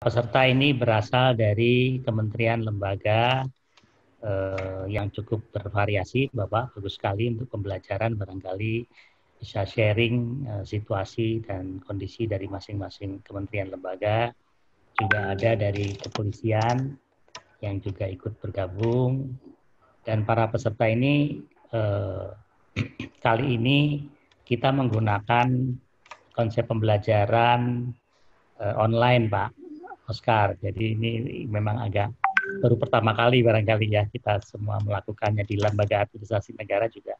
Peserta ini berasal dari kementerian lembaga yang cukup bervariasi, Bapak. Bagus sekali untuk pembelajaran, barangkali bisa sharing situasi dan kondisi dari masing-masing kementerian lembaga. Juga ada dari kepolisian yang juga ikut bergabung. Dan para peserta ini kali ini kita menggunakan konsep pembelajaran online, Pak Oscar. Jadi ini memang agak baru pertama kali barangkali ya kita semua melakukannya di lembaga administrasi negara juga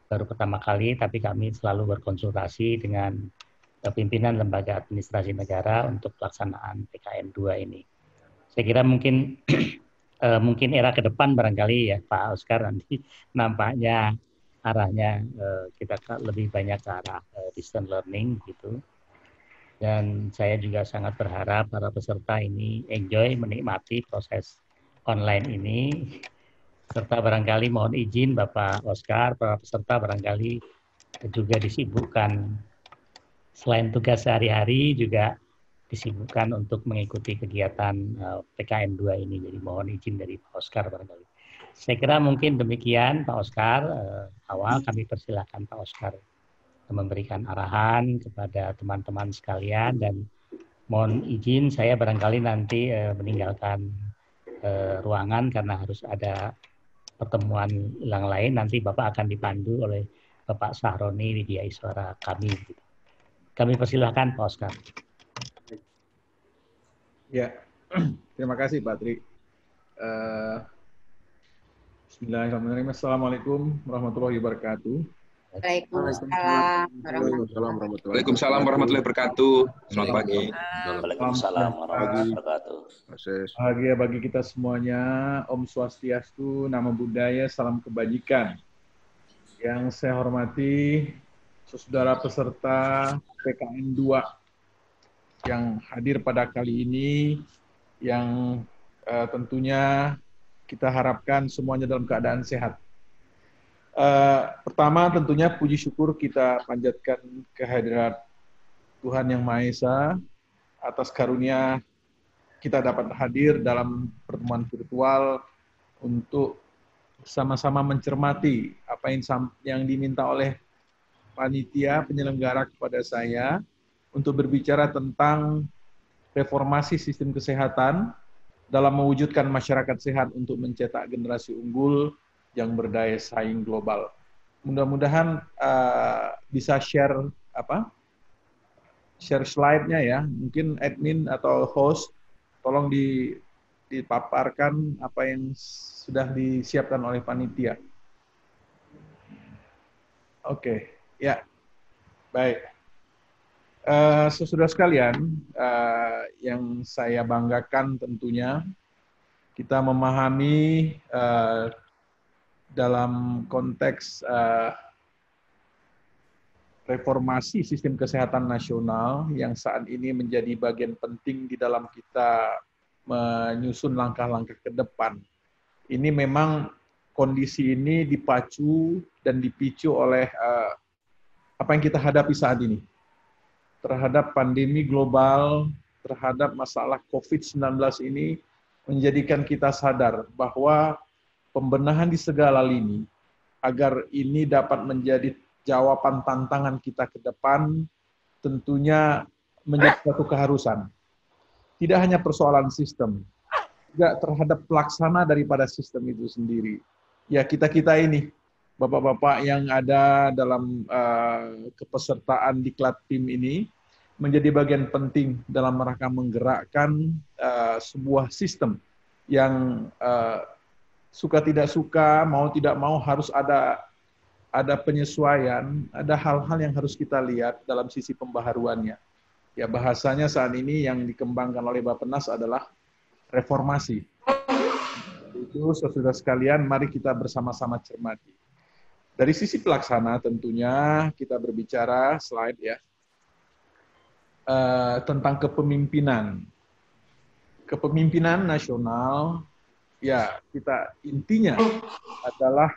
baru pertama kali, tapi kami selalu berkonsultasi dengan pimpinan lembaga administrasi negara untuk pelaksanaan PKN 2 ini. Saya kira mungkin mungkin era ke depan barangkali ya Pak Oscar, nanti nampaknya arahnya kita lebih banyak ke arah distance learning gitu. Dan saya juga sangat berharap para peserta ini enjoy, menikmati proses online ini. Serta barangkali mohon izin Bapak Oscar, para peserta barangkali juga disibukkan. Selain tugas sehari-hari juga disibukkan untuk mengikuti kegiatan PKN 2 ini. Jadi mohon izin dari Pak Oscar barangkali. Saya kira mungkin demikian Pak Oscar. Awal kami persilakan Pak Oscar memberikan arahan kepada teman-teman sekalian, dan mohon izin saya barangkali nanti meninggalkan ruangan karena harus ada pertemuan yang lain. Nanti Bapak akan dipandu oleh Bapak Sahroni Widya Iswara kami. Kami persilahkan Pak Oscar. Ya, terima kasih Pak Tri. Bismillahirrahmanirrahim. Assalamualaikum warahmatullahi wabarakatuh. Waalaikumsalam warahmatullahi wabarakatuh. Selamat pagi. Waalaikumsalam warahmatullahi wabarakatuh. Bahagia bagi kita semuanya. Om Swastiastu, Namo Buddhaya, salam kebajikan. Yang saya hormati saudara peserta PKN 2 yang hadir pada kali ini, yang tentunya kita harapkan semuanya dalam keadaan sehat. Pertama tentunya puji syukur kita panjatkan kehadirat Tuhan Yang Maha Esa atas karunia kita dapat hadir dalam pertemuan virtual untuk sama-sama mencermati apa yang diminta oleh panitia penyelenggara kepada saya untuk berbicara tentang reformasi sistem kesehatan dalam mewujudkan masyarakat sehat untuk mencetak generasi unggul yang berdaya saing global. Mudah-mudahan bisa share slide-nya ya. Mungkin admin atau host tolong dipaparkan apa yang sudah disiapkan oleh panitia. Oke, ya. Baik. Saudara sekalian, yang saya banggakan tentunya kita memahami dalam konteks reformasi sistem kesehatan nasional yang saat ini menjadi bagian penting di dalam kita menyusun langkah-langkah ke depan. Ini memang kondisi ini dipacu dan dipicu oleh apa yang kita hadapi saat ini. Terhadap pandemi global, terhadap masalah COVID-19 ini menjadikan kita sadar bahwa pembenahan di segala lini agar ini dapat menjadi jawaban tantangan kita ke depan tentunya menjadi suatu keharusan. Tidak hanya persoalan sistem, juga terhadap pelaksana daripada sistem itu sendiri. Ya kita-kita ini, Bapak-Bapak yang ada dalam kepesertaan diklat tim ini, menjadi bagian penting dalam rangka menggerakkan sebuah sistem yang suka tidak suka, mau tidak mau harus ada penyesuaian, ada hal-hal yang harus kita lihat dalam sisi pembaharuannya. Ya bahasanya saat ini yang dikembangkan oleh Bappenas adalah reformasi. Itu saudara sekalian, mari kita bersama-sama cermati. Dari sisi pelaksana tentunya kita berbicara slide ya tentang kepemimpinan. Kepemimpinan nasional. Ya, kita intinya adalah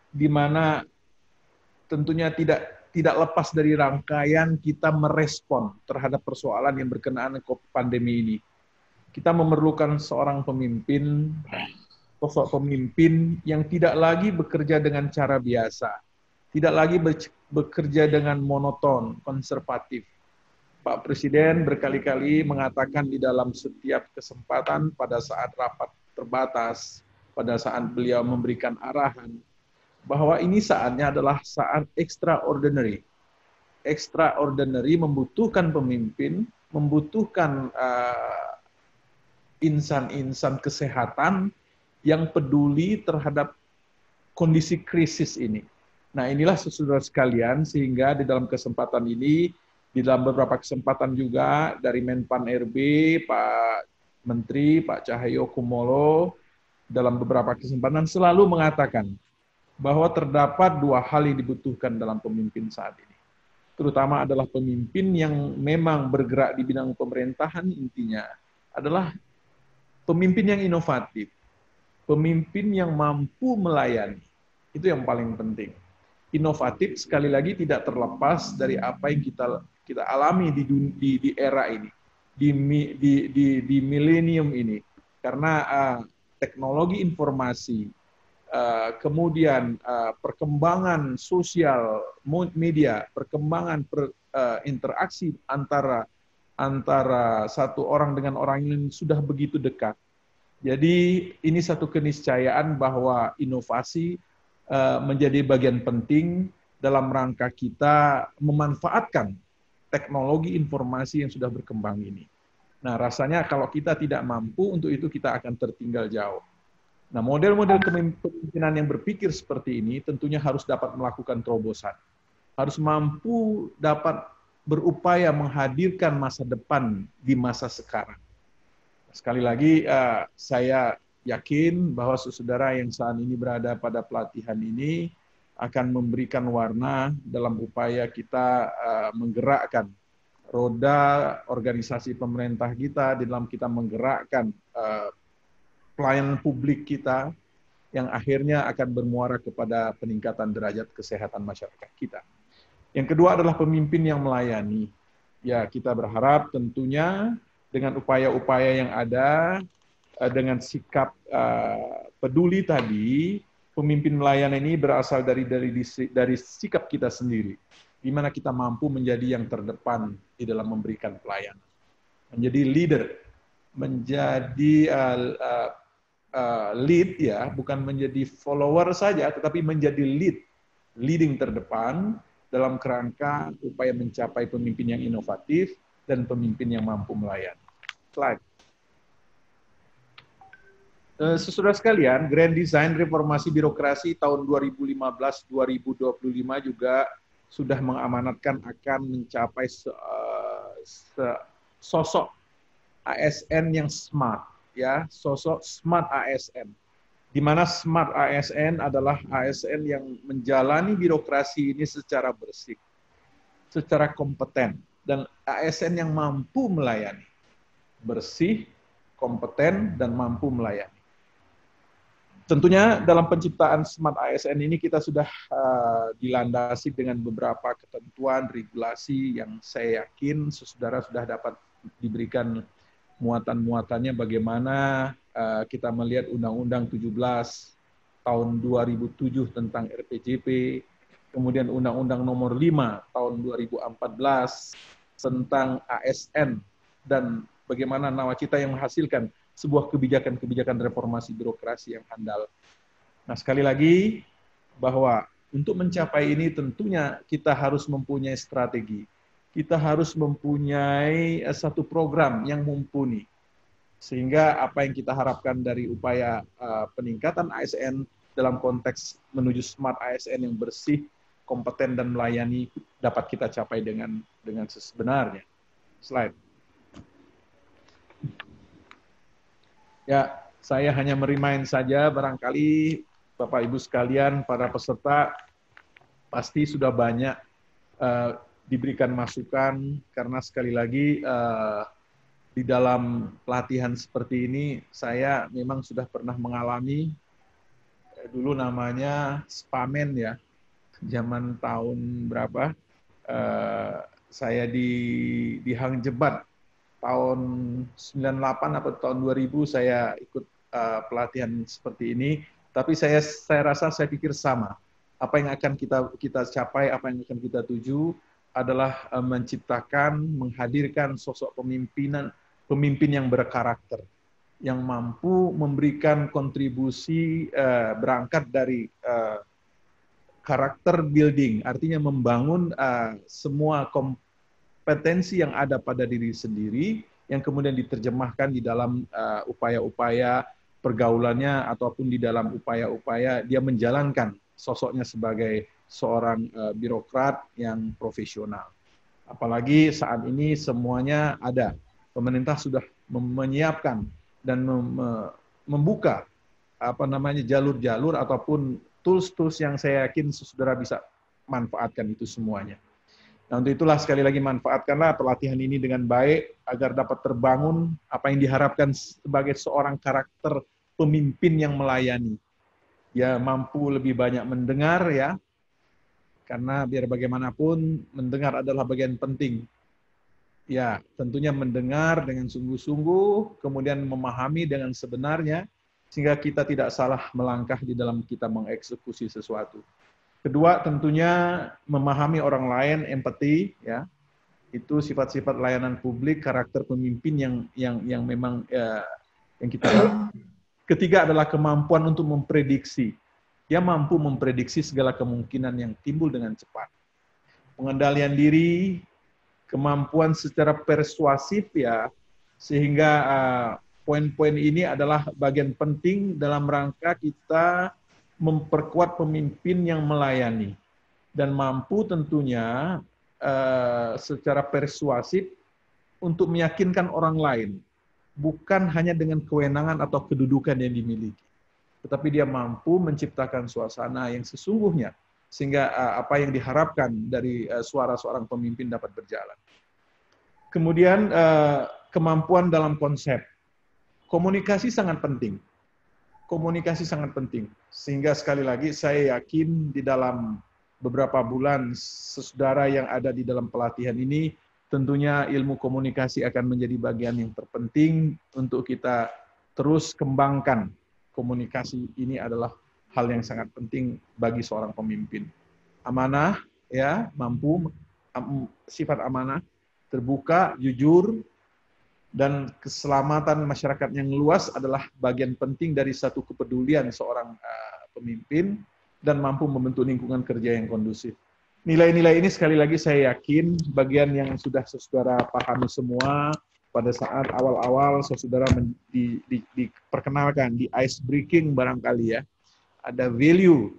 di mana tentunya tidak tidak lepas dari rangkaian kita merespon terhadap persoalan yang berkenaan dengan pandemi ini. Kita memerlukan seorang pemimpin, sosok pemimpin yang tidak lagi bekerja dengan cara biasa, tidak lagi bekerja dengan monoton, konservatif. Pak Presiden berkali-kali mengatakan di dalam setiap kesempatan pada saat rapat terbatas, pada saat beliau memberikan arahan, bahwa ini saatnya adalah saat extraordinary. Extraordinary membutuhkan pemimpin, membutuhkan insan-insan kesehatan yang peduli terhadap kondisi krisis ini. Nah, inilah saudara sekalian, sehingga di dalam kesempatan ini, di dalam beberapa kesempatan juga dari Menpan RB, Pak Menteri, Pak Cahyo Kumolo, dalam beberapa kesempatan selalu mengatakan bahwa terdapat dua hal yang dibutuhkan dalam pemimpin saat ini. Terutama adalah pemimpin yang memang bergerak di bidang pemerintahan, intinya adalah pemimpin yang inovatif, pemimpin yang mampu melayani. Itu yang paling penting. Inovatif sekali lagi tidak terlepas dari apa yang kita alami di era ini, di milenium ini, karena teknologi informasi, kemudian perkembangan sosial media, perkembangan interaksi antara satu orang dengan orang lain sudah begitu dekat. Jadi ini satu keniscayaan bahwa inovasi menjadi bagian penting dalam rangka kita memanfaatkan teknologi informasi yang sudah berkembang ini. Nah, rasanya kalau kita tidak mampu untuk itu, kita akan tertinggal jauh. Nah, model-model kepemimpinan yang berpikir seperti ini tentunya harus dapat melakukan terobosan. Harus mampu dapat berupaya menghadirkan masa depan di masa sekarang. Sekali lagi, saya yakin bahwa saudara yang saat ini berada pada pelatihan ini akan memberikan warna dalam upaya kita menggerakkan roda organisasi pemerintah kita, di dalam kita menggerakkan pelayanan publik kita, yang akhirnya akan bermuara kepada peningkatan derajat kesehatan masyarakat kita. Yang kedua adalah pemimpin yang melayani. Ya, kita berharap tentunya dengan upaya-upaya yang ada, dengan sikap peduli tadi, pemimpin melayani ini berasal dari sikap kita sendiri, di mana kita mampu menjadi yang terdepan di dalam memberikan pelayanan, menjadi leader, menjadi lead, ya, bukan menjadi follower saja, tetapi menjadi leading terdepan dalam kerangka upaya mencapai pemimpin yang inovatif dan pemimpin yang mampu melayani. Slide. Saudara sekalian, Grand Design Reformasi Birokrasi tahun 2015-2025 juga sudah mengamanatkan akan mencapai sosok ASN yang smart, ya, sosok smart ASN. Di mana smart ASN adalah ASN yang menjalani birokrasi ini secara bersih, secara kompeten, dan ASN yang mampu melayani. Bersih, kompeten, dan mampu melayani. Tentunya dalam penciptaan Smart ASN ini kita sudah dilandasi dengan beberapa ketentuan, regulasi yang saya yakin saudara sudah dapat diberikan muatan-muatannya, bagaimana kita melihat Undang-Undang 17 tahun 2007 tentang RPJP, kemudian Undang-Undang nomor 5 tahun 2014 tentang ASN, dan bagaimana nawacita yang menghasilkan sebuah kebijakan-kebijakan reformasi birokrasi yang handal. Nah, sekali lagi, bahwa untuk mencapai ini tentunya kita harus mempunyai strategi. Kita harus mempunyai satu program yang mumpuni. Sehingga apa yang kita harapkan dari upaya peningkatan ASN dalam konteks menuju smart ASN yang bersih, kompeten, dan melayani dapat kita capai dengan sebenarnya. Slide. Ya, saya hanya merimain saja, barangkali Bapak Ibu sekalian, para peserta pasti sudah banyak diberikan masukan, karena sekali lagi di dalam pelatihan seperti ini, saya memang sudah pernah mengalami, dulu namanya spamen, ya, zaman tahun berapa, Saya di Hang Jebat tahun 98 atau tahun 2000 saya ikut pelatihan seperti ini. Tapi saya rasa saya pikir sama. Apa yang akan kita capai, apa yang akan kita tuju adalah menciptakan, menghadirkan sosok pemimpin yang berkarakter, yang mampu memberikan kontribusi berangkat dari karakter building, artinya membangun semua kompetensi yang ada pada diri sendiri, yang kemudian diterjemahkan di dalam upaya-upaya pergaulannya ataupun di dalam upaya-upaya dia menjalankan sosoknya sebagai seorang birokrat yang profesional. Apalagi saat ini semuanya ada. Pemerintah sudah menyiapkan dan membuka jalur-jalur ataupun tools-tools yang saya yakin saudara bisa manfaatkan itu semuanya. Nah, untuk itulah sekali lagi manfaatkanlah pelatihan ini dengan baik agar dapat terbangun apa yang diharapkan sebagai seorang karakter pemimpin yang melayani. Dia mampu lebih banyak mendengar ya, karena biar bagaimanapun mendengar adalah bagian penting. Ya, tentunya mendengar dengan sungguh-sungguh, kemudian memahami dengan sebenarnya, sehingga kita tidak salah melangkah di dalam kita mengeksekusi sesuatu. Kedua, tentunya memahami orang lain, empati, ya, itu sifat-sifat layanan publik, karakter pemimpin yang memang yang kita. Ketiga adalah kemampuan untuk memprediksi. Dia mampu memprediksi segala kemungkinan yang timbul dengan cepat. Pengendalian diri, kemampuan secara persuasif ya, sehingga poin-poin ini adalah bagian penting dalam rangka kita memperkuat pemimpin yang melayani dan mampu tentunya secara persuasif untuk meyakinkan orang lain, bukan hanya dengan kewenangan atau kedudukan yang dimiliki, tetapi dia mampu menciptakan suasana yang sesungguhnya sehingga apa yang diharapkan dari suara seorang pemimpin dapat berjalan. Kemudian kemampuan dalam konsep. Komunikasi sangat penting. Komunikasi sangat penting. Sehingga sekali lagi saya yakin di dalam beberapa bulan saudara yang ada di dalam pelatihan ini, tentunya ilmu komunikasi akan menjadi bagian yang terpenting untuk kita terus kembangkan. Komunikasi ini adalah hal yang sangat penting bagi seorang pemimpin. Amanah, ya, mampu, sifat amanah, terbuka, jujur, dan keselamatan masyarakat yang luas adalah bagian penting dari satu kepedulian seorang pemimpin dan mampu membentuk lingkungan kerja yang kondusif. Nilai-nilai ini sekali lagi saya yakin bagian yang sudah saudara pahami semua pada saat awal-awal saudara diperkenalkan, di ice breaking barangkali ya. Ada value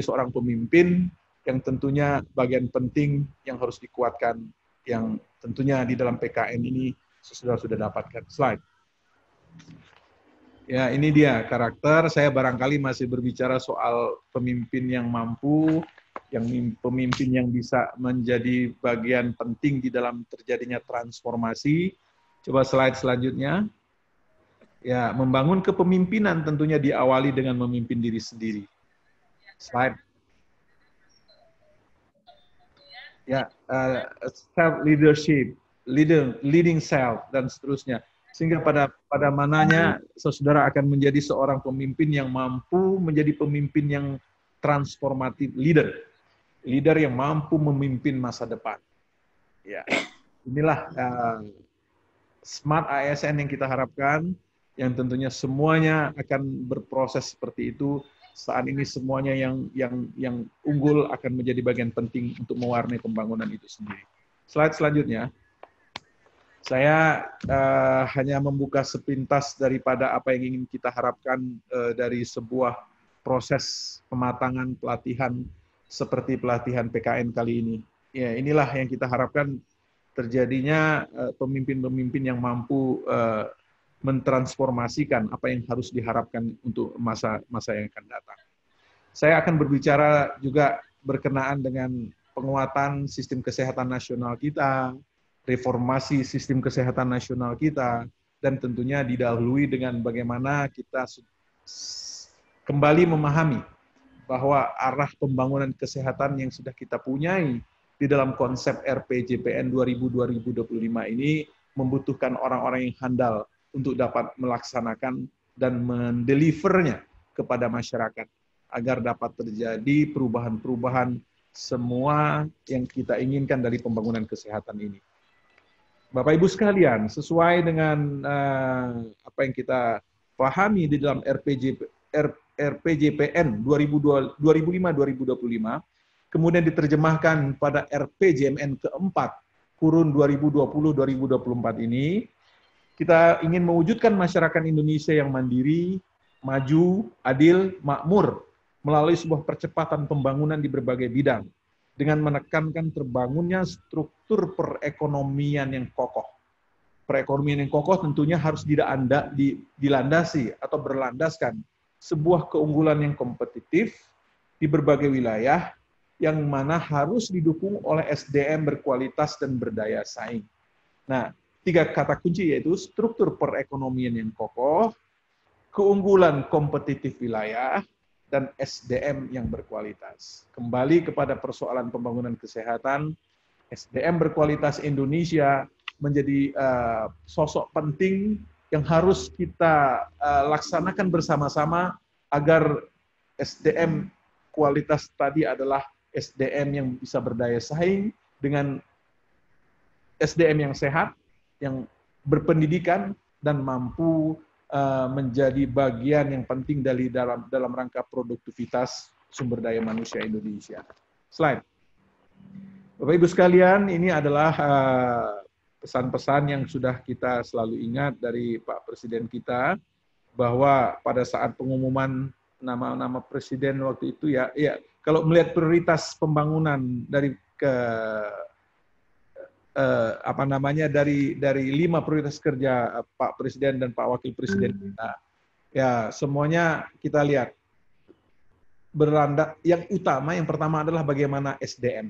seorang pemimpin yang tentunya bagian penting yang harus dikuatkan, yang tentunya di dalam PKN ini saudara sudah dapatkan. Slide. Ya, ini dia karakter. Saya barangkali masih berbicara soal pemimpin yang mampu, yang pemimpin yang bisa menjadi bagian penting di dalam terjadinya transformasi. Coba slide selanjutnya. Ya, membangun kepemimpinan tentunya diawali dengan memimpin diri sendiri. Slide. Ya, self leadership, leading self dan seterusnya. Sehingga pada mananya saudara akan menjadi seorang pemimpin yang mampu menjadi pemimpin yang transformatif, leader yang mampu memimpin masa depan. Ya, inilah smart ASN yang kita harapkan, yang tentunya semuanya akan berproses seperti itu. Saat ini semuanya yang unggul akan menjadi bagian penting untuk mewarnai pembangunan itu sendiri. Slide selanjutnya. Saya hanya membuka sepintas daripada apa yang ingin kita harapkan dari sebuah proses pematangan pelatihan seperti pelatihan PKN kali ini. Ya, inilah yang kita harapkan terjadinya pemimpin-pemimpin yang mampu mentransformasikan apa yang harus diharapkan untuk masa yang akan datang. Saya akan berbicara juga berkenaan dengan penguatan sistem kesehatan nasional kita, reformasi sistem kesehatan nasional kita, dan tentunya didahului dengan bagaimana kita kembali memahami bahwa arah pembangunan kesehatan yang sudah kita punyai di dalam konsep RPJPN 2025 ini membutuhkan orang-orang yang handal untuk dapat melaksanakan dan mendelivernya kepada masyarakat agar dapat terjadi perubahan-perubahan semua yang kita inginkan dari pembangunan kesehatan ini. Bapak Ibu sekalian, sesuai dengan apa yang kita pahami di dalam RPJPN 2005-2025, kemudian diterjemahkan pada RPJMN keempat, kurun 2020-2024 ini, kita ingin mewujudkan masyarakat Indonesia yang mandiri, maju, adil, makmur, melalui sebuah percepatan pembangunan di berbagai bidang, dengan menekankan terbangunnya struktur perekonomian yang kokoh. Perekonomian yang kokoh tentunya harus dilandasi atau berlandaskan sebuah keunggulan yang kompetitif di berbagai wilayah, yang mana harus didukung oleh SDM berkualitas dan berdaya saing. Nah, 3 kata kunci yaitu struktur perekonomian yang kokoh, keunggulan kompetitif wilayah, dan SDM yang berkualitas. Kembali kepada persoalan pembangunan kesehatan, SDM berkualitas Indonesia menjadi sosok penting yang harus kita laksanakan bersama-sama agar SDM kualitas tadi adalah SDM yang bisa berdaya saing dengan SDM yang sehat, yang berpendidikan, dan mampu menjadi bagian yang penting dari dalam rangka produktivitas sumber daya manusia Indonesia. Slide. Bapak Ibu sekalian, ini adalah pesan-pesan yang sudah kita selalu ingat dari Pak Presiden kita, bahwa pada saat pengumuman nama-nama presiden waktu itu ya kalau melihat prioritas pembangunan dari dari 5 prioritas kerja Pak Presiden dan Pak Wakil Presiden kita, ya semuanya kita lihat yang utama, yang pertama adalah bagaimana SDM.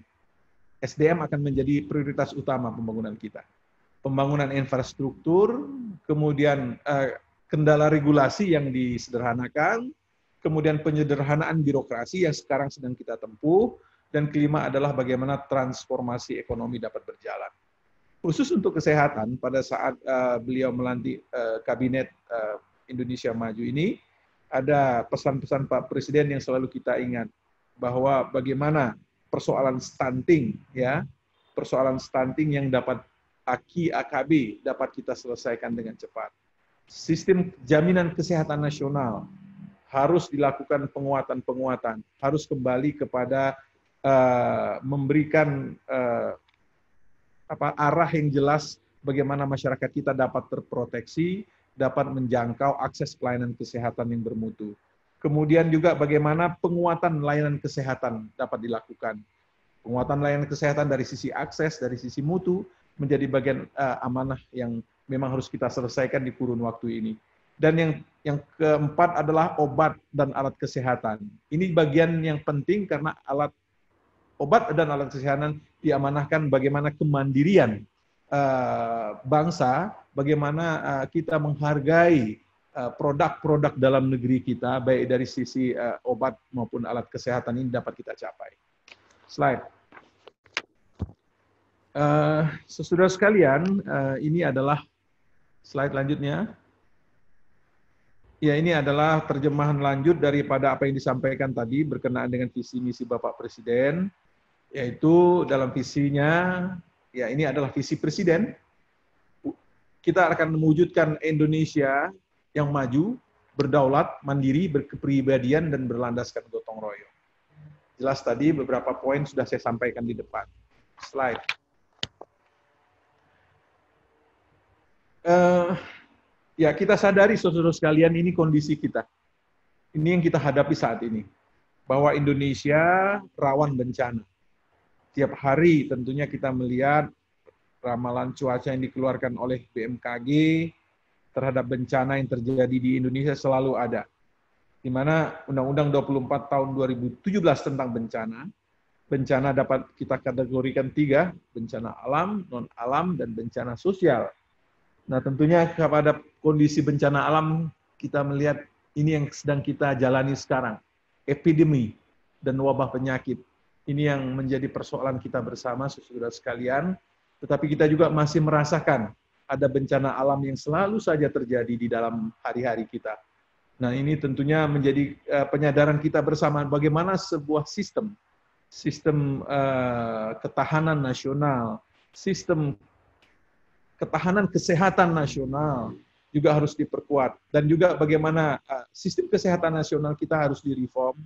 SDM akan menjadi prioritas utama pembangunan kita. Pembangunan infrastruktur, kemudian kendala regulasi yang disederhanakan, kemudian penyederhanaan birokrasi yang sekarang sedang kita tempuh, dan kelima adalah bagaimana transformasi ekonomi dapat berjalan. Khusus untuk kesehatan, pada saat beliau melantik Kabinet Indonesia Maju ini, ada pesan-pesan Pak Presiden yang selalu kita ingat, bahwa bagaimana persoalan stunting, ya, persoalan stunting yang dapat AKB dapat kita selesaikan dengan cepat. Sistem jaminan kesehatan nasional harus dilakukan penguatan-penguatan, harus kembali kepada memberikan arah yang jelas bagaimana masyarakat kita dapat terproteksi, dapat menjangkau akses pelayanan kesehatan yang bermutu. Kemudian juga bagaimana penguatan layanan kesehatan dapat dilakukan. Penguatan layanan kesehatan dari sisi akses, dari sisi mutu, menjadi bagian amanah yang memang harus kita selesaikan di kurun waktu ini. Dan yang keempat adalah obat dan alat kesehatan. Ini bagian yang penting karena obat dan alat kesehatan diamanahkan bagaimana kemandirian bangsa, bagaimana kita menghargai produk-produk dalam negeri kita, baik dari sisi obat maupun alat kesehatan ini dapat kita capai. Slide. Saudara sekalian, ini adalah slide lanjutnya. Ya, ini adalah terjemahan lanjut daripada apa yang disampaikan tadi berkenaan dengan visi misi Bapak Presiden, yaitu dalam visinya, ya ini adalah visi Presiden, kita akan mewujudkan Indonesia yang maju, berdaulat, mandiri, berkepribadian, dan berlandaskan gotong royong. Jelas tadi beberapa poin sudah saya sampaikan di depan. Slide. Ya, kita sadari saudara sekalian, ini kondisi kita. Ini yang kita hadapi saat ini. Bahwa Indonesia rawan bencana. Tiap hari tentunya kita melihat ramalan cuaca yang dikeluarkan oleh BMKG terhadap bencana yang terjadi di Indonesia selalu ada. Di mana Undang-Undang 24 tahun 2017 tentang bencana dapat kita kategorikan 3, bencana alam, non-alam, dan bencana sosial. Nah, tentunya kepada kondisi bencana alam, kita melihat ini yang sedang kita jalani sekarang, epidemi dan wabah penyakit Ini yang menjadi persoalan kita bersama, saudara sekalian. Tetapi kita juga masih merasakan ada bencana alam yang selalu saja terjadi di dalam hari-hari kita. Nah, ini tentunya menjadi penyadaran kita bersama bagaimana sebuah sistem ketahanan nasional, sistem ketahanan kesehatan nasional juga harus diperkuat, dan juga bagaimana sistem kesehatan nasional kita harus direform,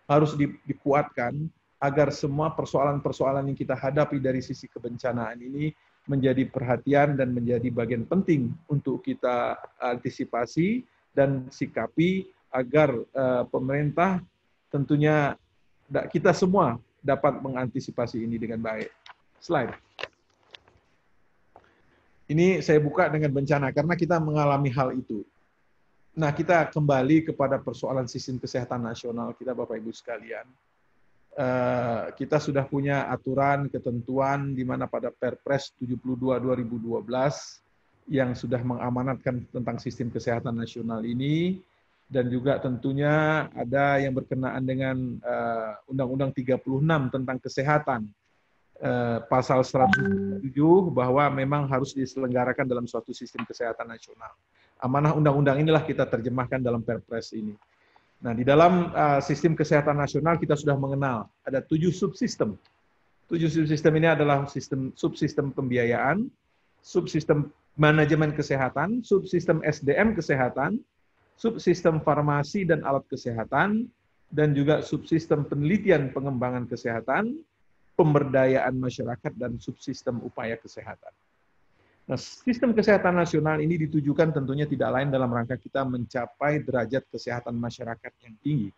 harus dikuatkan agar semua persoalan-persoalan yang kita hadapi dari sisi kebencanaan ini menjadi perhatian dan menjadi bagian penting untuk kita antisipasi dan sikapi agar pemerintah tentunya kita semua dapat mengantisipasi ini dengan baik. Slide. Ini saya buka dengan bencana karena kita mengalami hal itu. Nah, kita kembali kepada persoalan sistem kesehatan nasional kita, Bapak Ibu sekalian. Kita sudah punya aturan, ketentuan di mana pada Perpres 72/2012 yang sudah mengamanatkan tentang sistem kesehatan nasional ini, dan juga tentunya ada yang berkenaan dengan Undang-Undang 36 tentang kesehatan, pasal 107 bahwa memang harus diselenggarakan dalam suatu sistem kesehatan nasional. Amanah undang-undang inilah kita terjemahkan dalam Perpres ini. Nah, di dalam sistem kesehatan nasional kita sudah mengenal ada 7 subsistem. 7 subsistem ini adalah subsistem pembiayaan, subsistem manajemen kesehatan, subsistem SDM kesehatan, subsistem farmasi dan alat kesehatan, dan juga subsistem penelitian pengembangan kesehatan, pemberdayaan masyarakat, dan subsistem upaya kesehatan. Nah, sistem kesehatan nasional ini ditujukan tentunya tidak lain dalam rangka kita mencapai derajat kesehatan masyarakat yang tinggi.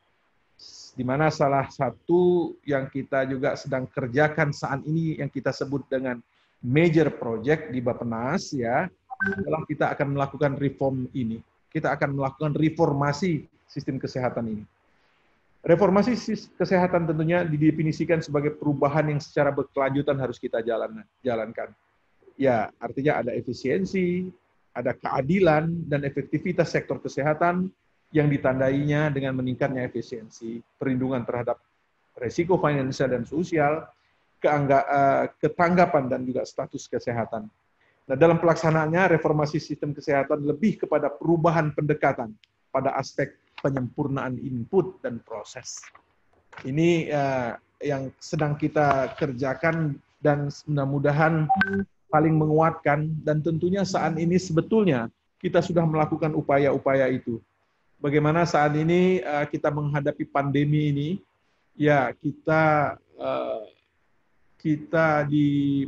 Di mana salah satu yang kita juga sedang kerjakan saat ini yang kita sebut dengan major project di Bappenas ya, adalah kita akan melakukan reform ini. Kita akan melakukan reformasi sistem kesehatan ini. Reformasi kesehatan tentunya didefinisikan sebagai perubahan yang secara berkelanjutan harus kita jalankan. Ya, artinya ada efisiensi, ada keadilan dan efektivitas sektor kesehatan yang ditandainya dengan meningkatnya efisiensi, perlindungan terhadap resiko finansial dan sosial, ketanggapan dan juga status kesehatan. Nah, dalam pelaksanaannya, reformasi sistem kesehatan lebih kepada perubahan pendekatan pada aspek penyempurnaan input dan proses. Ini yang sedang kita kerjakan dan mudah-mudahan saling menguatkan, dan tentunya saat ini sebetulnya kita sudah melakukan upaya-upaya itu. Bagaimana saat ini kita menghadapi pandemi ini, ya kita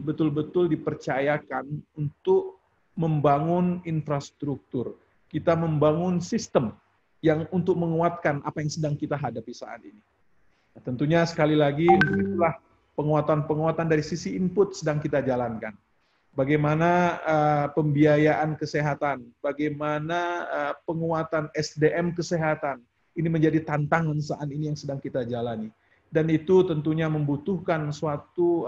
betul-betul dipercayakan untuk membangun infrastruktur. Kita membangun sistem yang untuk menguatkan apa yang sedang kita hadapi saat ini. Nah, tentunya sekali lagi, itulah penguatan-penguatan dari sisi input sedang kita jalankan. Bagaimana pembiayaan kesehatan, bagaimana penguatan SDM kesehatan, ini menjadi tantangan saat ini yang sedang kita jalani. Dan itu tentunya membutuhkan suatu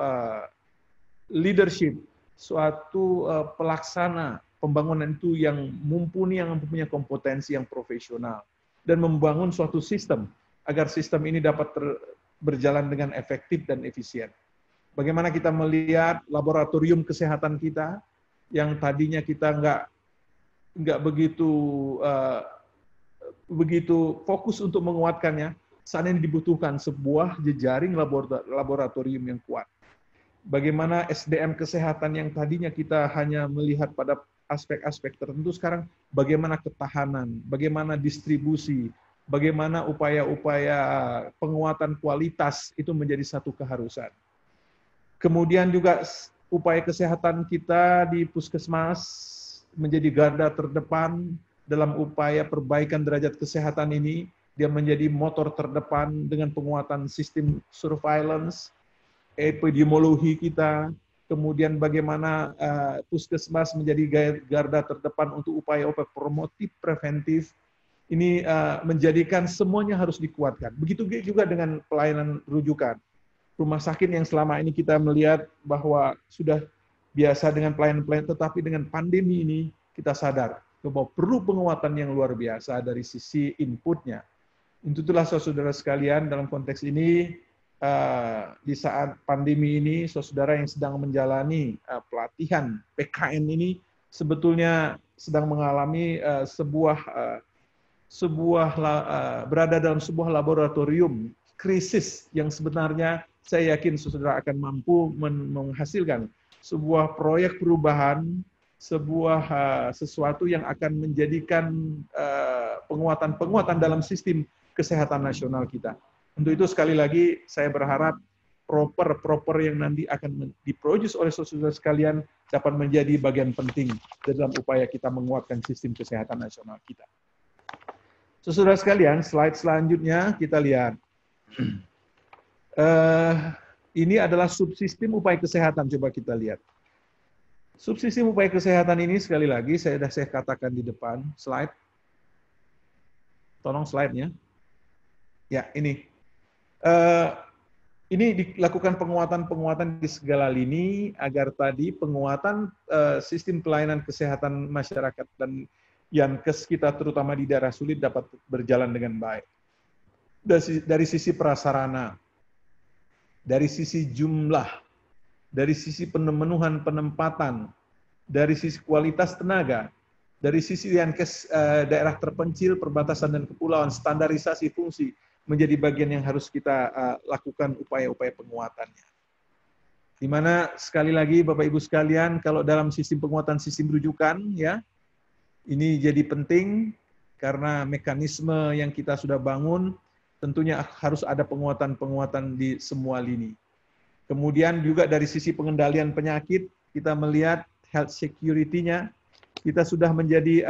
leadership, suatu pelaksana pembangunan itu yang mumpuni, yang mempunyai kompetensi yang profesional, dan membangun suatu sistem agar sistem ini dapat berjalan dengan efektif dan efisien. Bagaimana kita melihat laboratorium kesehatan kita yang tadinya kita nggak begitu fokus untuk menguatkannya. Saat ini dibutuhkan sebuah jejaring laboratorium yang kuat. Bagaimana SDM kesehatan yang tadinya kita hanya melihat pada aspek-aspek tertentu, sekarang bagaimana ketahanan, bagaimana distribusi, bagaimana upaya-upaya penguatan kualitas itu menjadi satu keharusan. Kemudian juga upaya kesehatan kita di puskesmas menjadi garda terdepan dalam upaya perbaikan derajat kesehatan ini. Dia menjadi motor terdepan dengan penguatan sistem surveillance, epidemiologi kita, kemudian bagaimana puskesmas menjadi garda terdepan untuk upaya-upaya promotif, preventif. Ini menjadikan semuanya harus dikuatkan. Begitu juga dengan pelayanan rujukan. Rumah sakit yang selama ini kita melihat bahwa sudah biasa dengan pelayanan-pelayanan, tetapi dengan pandemi ini kita sadar bahwa perlu penguatan yang luar biasa dari sisi inputnya. Itulah saudara sekalian, dalam konteks ini di saat pandemi ini, saudara yang sedang menjalani pelatihan PKN ini sebetulnya sedang mengalami berada dalam sebuah laboratorium krisis yang sebenarnya saya yakin saudara akan mampu menghasilkan sebuah proyek perubahan, sesuatu yang akan menjadikan penguatan dalam sistem kesehatan nasional kita. Untuk itu sekali lagi saya berharap proper yang nanti akan diproduce oleh saudara sekalian dapat menjadi bagian penting dalam upaya kita menguatkan sistem kesehatan nasional kita. Saudara sekalian, slide selanjutnya kita lihat. Ini adalah subsistem upaya kesehatan, coba kita lihat. Subsistem upaya kesehatan ini sekali lagi saya katakan di depan slide. Tolong slide-nya. Ya, ini. Ini dilakukan penguatan di segala lini agar tadi penguatan sistem pelayanan kesehatan masyarakat dan Yankes kita terutama di daerah sulit dapat berjalan dengan baik. Dari sisi prasarana, dari sisi jumlah, dari sisi pemenuhan penempatan, dari sisi kualitas tenaga, dari sisi Yankes daerah terpencil, perbatasan dan kepulauan, standarisasi fungsi menjadi bagian yang harus kita lakukan upaya-upaya penguatannya. Di mana sekali lagi Bapak Ibu sekalian, kalau dalam sistem penguatan sistem rujukan ya, ini jadi penting karena mekanisme yang kita sudah bangun tentunya harus ada penguatan-penguatan di semua lini. Kemudian juga dari sisi pengendalian penyakit, kita melihat health security-nya, kita sudah menjadi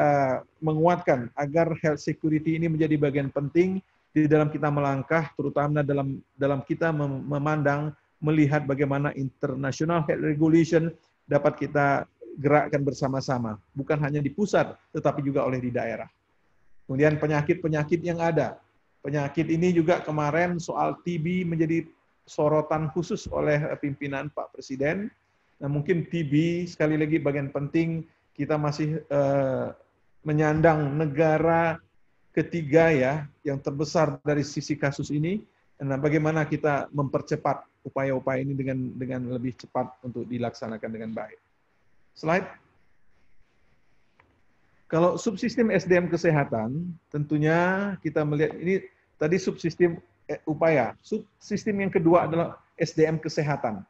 menguatkan agar health security ini menjadi bagian penting di dalam kita melangkah, terutama dalam kita memandang, melihat bagaimana international health regulation dapat kita gerakkan bersama-sama, bukan hanya di pusat, tetapi juga oleh di daerah. Kemudian penyakit-penyakit yang ada. Penyakit ini juga kemarin soal TB menjadi sorotan khusus oleh pimpinan Pak Presiden. Nah, mungkin TB, sekali lagi bagian penting, kita masih menyandang negara ketiga ya, yang terbesar dari sisi kasus ini. Nah, bagaimana kita mempercepat upaya-upaya ini dengan lebih cepat untuk dilaksanakan dengan baik. Slide. Kalau subsistem SDM kesehatan, tentunya kita melihat ini tadi subsistem upaya. Subsistem yang kedua adalah SDM kesehatan.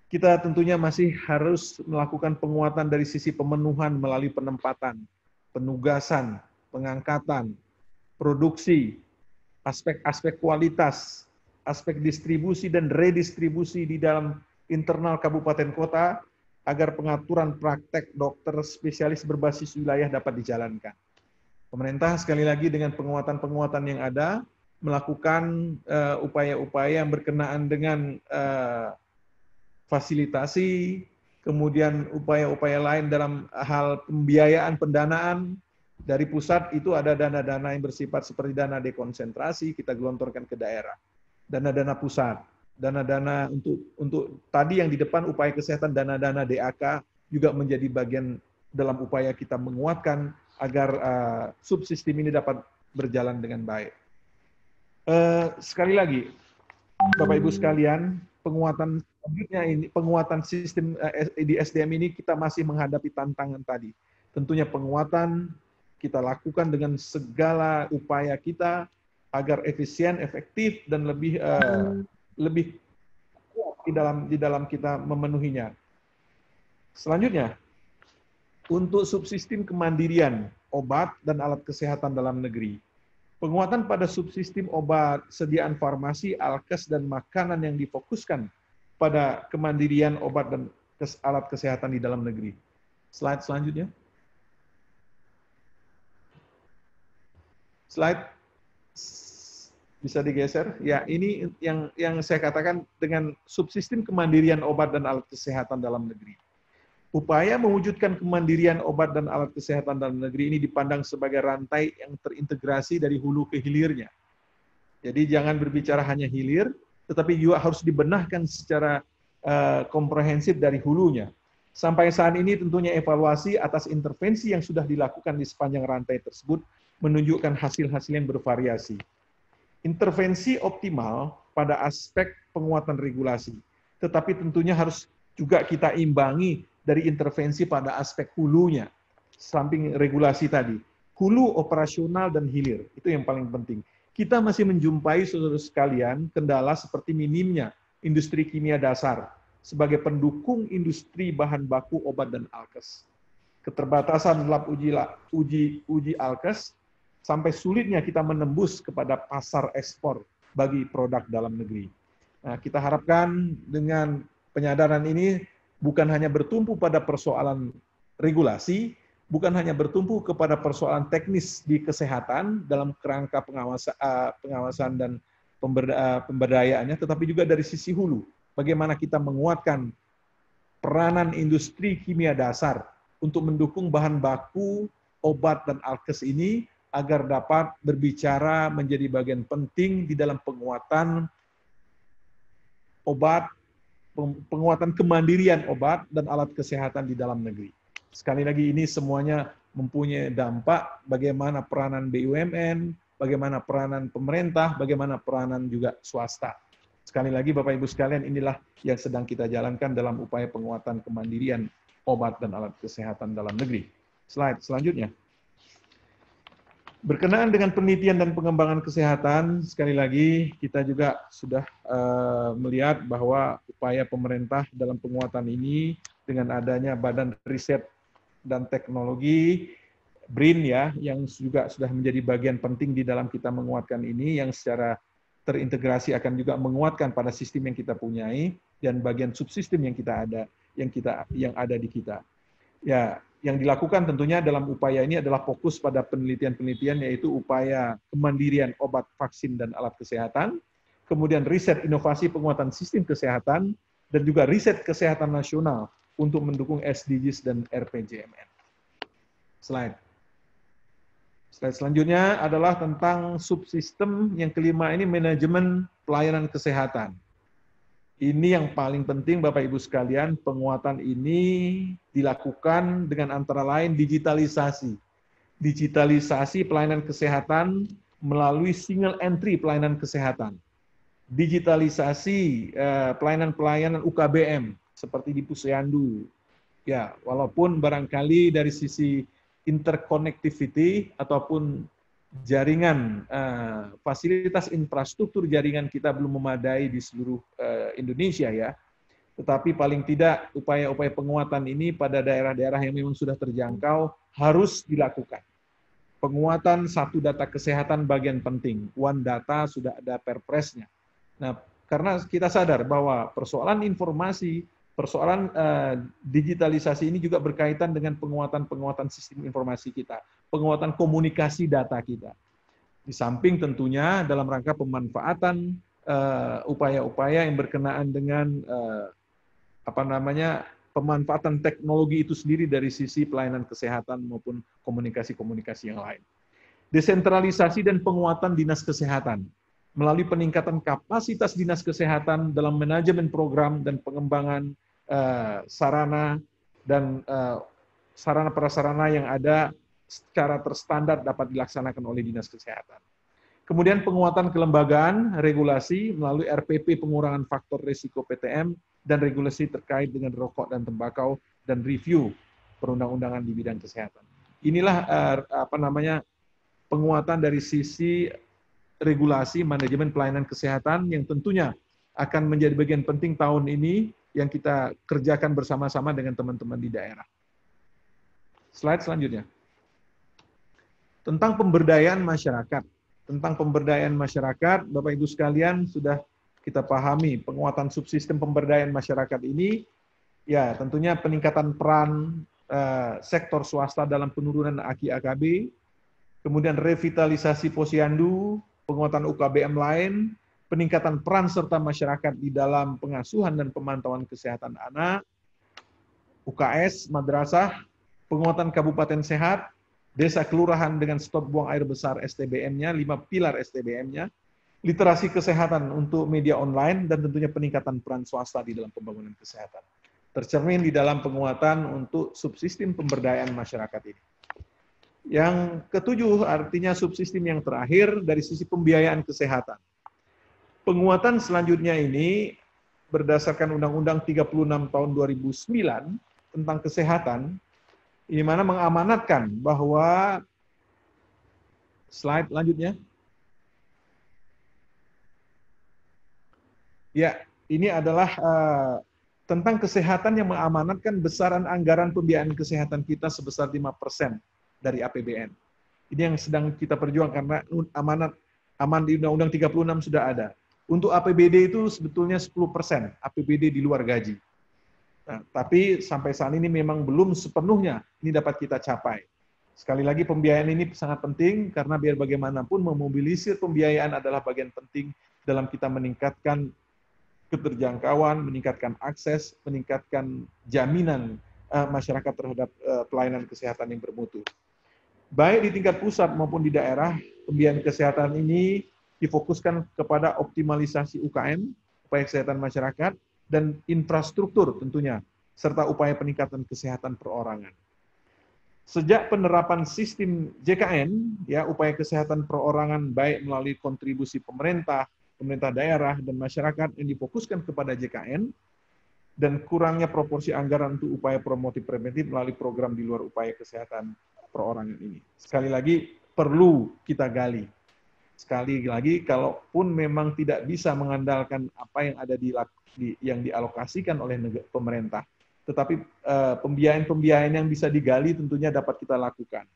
Kita tentunya masih harus melakukan penguatan dari sisi pemenuhan melalui penempatan, penugasan, pengangkatan, produksi, aspek-aspek kualitas, aspek distribusi dan redistribusi di dalam internal kabupaten kota, agar pengaturan praktek dokter spesialis berbasis wilayah dapat dijalankan. Pemerintah sekali lagi dengan penguatan-penguatan yang ada, melakukan upaya-upaya yang berkenaan dengan fasilitasi, kemudian upaya-upaya lain dalam hal pembiayaan pendanaan dari pusat itu ada dana-dana yang bersifat seperti dana dekonsentrasi kita gelontorkan ke daerah, dana-dana pusat, dana-dana untuk tadi yang di depan upaya kesehatan, dana-dana DAK juga menjadi bagian dalam upaya kita menguatkan agar subsistem ini dapat berjalan dengan baik. Sekali lagi, Bapak Ibu sekalian, penguatan selanjutnya ini, penguatan sistem di SDM ini kita masih menghadapi tantangan tadi. Tentunya penguatan kita lakukan dengan segala upaya kita agar efisien, efektif, dan lebih kuat di dalam kita memenuhinya. Selanjutnya, untuk subsistem kemandirian obat dan alat kesehatan dalam negeri. Penguatan pada subsistem obat, sediaan farmasi, alkes, dan makanan yang difokuskan pada kemandirian obat dan alat kesehatan di dalam negeri. Slide selanjutnya. Slide bisa digeser. Ya, ini yang saya katakan dengan subsistem kemandirian obat dan alat kesehatan dalam negeri. Upaya mewujudkan kemandirian obat dan alat kesehatan dalam negeri ini dipandang sebagai rantai yang terintegrasi dari hulu ke hilirnya. Jadi jangan berbicara hanya hilir, tetapi juga harus dibenahkan secara komprehensif dari hulunya. Sampai saat ini tentunya evaluasi atas intervensi yang sudah dilakukan di sepanjang rantai tersebut menunjukkan hasil-hasil yang bervariasi. Intervensi optimal pada aspek penguatan regulasi. Tetapi tentunya harus juga kita imbangi dari intervensi pada aspek hulunya, samping regulasi tadi. Hulu, operasional, dan hilir, itu yang paling penting. Kita masih menjumpai, saudara sekalian, kendala seperti minimnya industri kimia dasar sebagai pendukung industri bahan baku obat dan alkes. Keterbatasan lab uji alkes, sampai sulitnya kita menembus kepada pasar ekspor bagi produk dalam negeri. Nah, kita harapkan dengan penyadaran ini bukan hanya bertumpu pada persoalan regulasi, bukan hanya bertumpu kepada persoalan teknis di kesehatan dalam kerangka pengawasan dan pemberdayaannya, tetapi juga dari sisi hulu. Bagaimana kita menguatkan peranan industri kimia dasar untuk mendukung bahan baku, obat, dan alkes ini agar dapat berbicara menjadi bagian penting di dalam penguatan obat, penguatan kemandirian obat dan alat kesehatan di dalam negeri. Sekali lagi ini semuanya mempunyai dampak bagaimana peranan BUMN, bagaimana peranan pemerintah, bagaimana peranan juga swasta. Sekali lagi Bapak Ibu sekalian, inilah yang sedang kita jalankan dalam upaya penguatan kemandirian obat dan alat kesehatan dalam negeri. Slide selanjutnya. Berkenaan dengan penelitian dan pengembangan kesehatan, sekali lagi kita juga sudah melihat bahwa upaya pemerintah dalam penguatan ini dengan adanya Badan Riset dan Teknologi BRIN ya, yang juga sudah menjadi bagian penting di dalam kita menguatkan ini, yang secara terintegrasi akan juga menguatkan pada sistem yang kita punyai dan bagian subsistem yang kita ada, yang ada di kita. Ya, yang dilakukan tentunya dalam upaya ini adalah fokus pada penelitian-penelitian, yaitu upaya kemandirian obat, vaksin, dan alat kesehatan, kemudian riset inovasi penguatan sistem kesehatan, dan juga riset kesehatan nasional untuk mendukung SDGs dan RPJMN. Slide selanjutnya adalah tentang subsistem yang kelima ini, manajemen pelayanan kesehatan. Ini yang paling penting Bapak Ibu sekalian, penguatan ini dilakukan dengan antara lain digitalisasi. Digitalisasi pelayanan kesehatan melalui single entry pelayanan kesehatan. Digitalisasi pelayanan-pelayanan UKBM seperti di Posyandu. Ya, walaupun barangkali dari sisi interconnectivity ataupun jaringan, fasilitas infrastruktur jaringan kita belum memadai di seluruh Indonesia ya. Tetapi paling tidak upaya-upaya penguatan ini pada daerah-daerah yang memang sudah terjangkau harus dilakukan. Penguatan satu data kesehatan bagian penting. One Data sudah ada perpresnya. Nah, karena kita sadar bahwa persoalan informasi, persoalan digitalisasi ini juga berkaitan dengan penguatan sistem informasi kita, penguatan komunikasi data kita. Di samping tentunya dalam rangka pemanfaatan upaya-upaya yang berkenaan dengan pemanfaatan teknologi itu sendiri dari sisi pelayanan kesehatan maupun komunikasi-komunikasi yang lain. Desentralisasi dan penguatan dinas kesehatan melalui peningkatan kapasitas dinas kesehatan dalam manajemen program dan pengembangan sarana dan sarana prasarana yang ada secara terstandar dapat dilaksanakan oleh dinas kesehatan. Kemudian penguatan kelembagaan, regulasi melalui RPP pengurangan faktor risiko PTM dan regulasi terkait dengan rokok dan tembakau dan review perundang-undangan di bidang kesehatan. Inilah penguatan dari sisi regulasi manajemen pelayanan kesehatan yang tentunya akan menjadi bagian penting tahun ini yang kita kerjakan bersama-sama dengan teman-teman di daerah. Slide selanjutnya. Tentang pemberdayaan masyarakat. Tentang pemberdayaan masyarakat, Bapak Ibu sekalian sudah kita pahami penguatan subsistem pemberdayaan masyarakat ini, ya tentunya peningkatan peran sektor swasta dalam penurunan AKI AKB, kemudian revitalisasi Posyandu, penguatan UKBM lain, peningkatan peran serta masyarakat di dalam pengasuhan dan pemantauan kesehatan anak, UKS, madrasah, penguatan kabupaten sehat, desa kelurahan dengan stop buang air besar STBM-nya, 5 pilar STBM-nya, literasi kesehatan untuk media online, dan tentunya peningkatan peran swasta di dalam pembangunan kesehatan. Tercermin di dalam penguatan untuk subsistem pemberdayaan masyarakat ini. Yang ketujuh, artinya subsistem yang terakhir dari sisi pembiayaan kesehatan. Penguatan selanjutnya ini berdasarkan Undang-Undang 36 tahun 2009 tentang kesehatan, di mana mengamanatkan bahwa slide lanjutnya. Ya, ini adalah tentang kesehatan yang mengamanatkan besaran anggaran pembiayaan kesehatan kita sebesar 5% dari APBN. Ini yang sedang kita perjuangkan karena aman di Undang-Undang 36 sudah ada. Untuk APBD itu sebetulnya 10% APBD di luar gaji. Nah, tapi sampai saat ini memang belum sepenuhnya ini dapat kita capai. Sekali lagi pembiayaan ini sangat penting karena biar bagaimanapun memobilisir pembiayaan adalah bagian penting dalam kita meningkatkan keterjangkauan, meningkatkan akses, meningkatkan jaminan masyarakat terhadap pelayanan kesehatan yang bermutu. Baik di tingkat pusat maupun di daerah, pembiayaan kesehatan ini difokuskan kepada optimalisasi UKM, upaya kesehatan masyarakat, dan infrastruktur tentunya, serta upaya peningkatan kesehatan perorangan. Sejak penerapan sistem JKN, ya, upaya kesehatan perorangan baik melalui kontribusi pemerintah daerah, dan masyarakat yang difokuskan kepada JKN, dan kurangnya proporsi anggaran untuk upaya promotif preventif melalui program di luar upaya kesehatan perorangan ini. Sekali lagi, perlu kita gali. Sekali lagi, kalaupun memang tidak bisa mengandalkan apa yang ada yang dialokasikan oleh pemerintah, tetapi pembiayaan yang bisa digali tentunya dapat kita lakukan.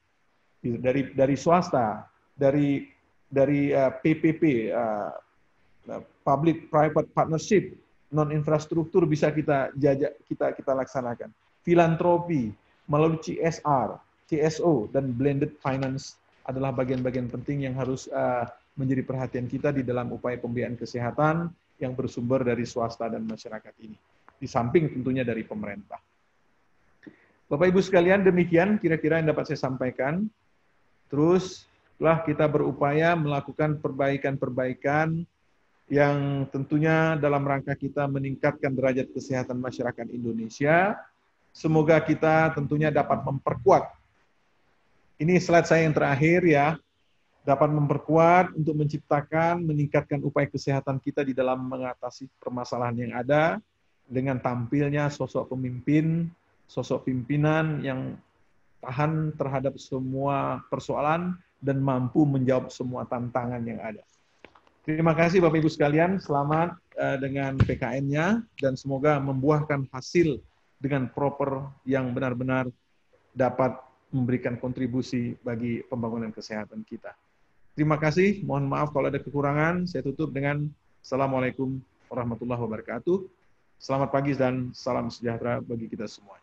Dari swasta, dari PPP, public private partnership, non infrastruktur bisa kita laksanakan. Filantropi melalui CSR, CSO, dan blended finance adalah bagian-bagian penting yang harus menjadi perhatian kita di dalam upaya pembiayaan kesehatan yang bersumber dari swasta dan masyarakat ini. Di samping tentunya dari pemerintah. Bapak Ibu sekalian, demikian kira-kira yang dapat saya sampaikan. Terus setelah kita berupaya melakukan perbaikan-perbaikan yang tentunya dalam rangka kita meningkatkan derajat kesehatan masyarakat Indonesia, semoga kita tentunya dapat memperkuat. Ini slide saya yang terakhir ya, dapat memperkuat untuk meningkatkan upaya kesehatan kita di dalam mengatasi permasalahan yang ada dengan tampilnya sosok pemimpin, sosok pimpinan yang tahan terhadap semua persoalan dan mampu menjawab semua tantangan yang ada. Terima kasih Bapak Ibu sekalian, selamat dengan PKN-nya dan semoga membuahkan hasil dengan proper yang benar-benar dapat memberikan kontribusi bagi pembangunan kesehatan kita. Terima kasih, mohon maaf kalau ada kekurangan. Saya tutup dengan Assalamualaikum warahmatullahi wabarakatuh. Selamat pagi dan salam sejahtera bagi kita semua.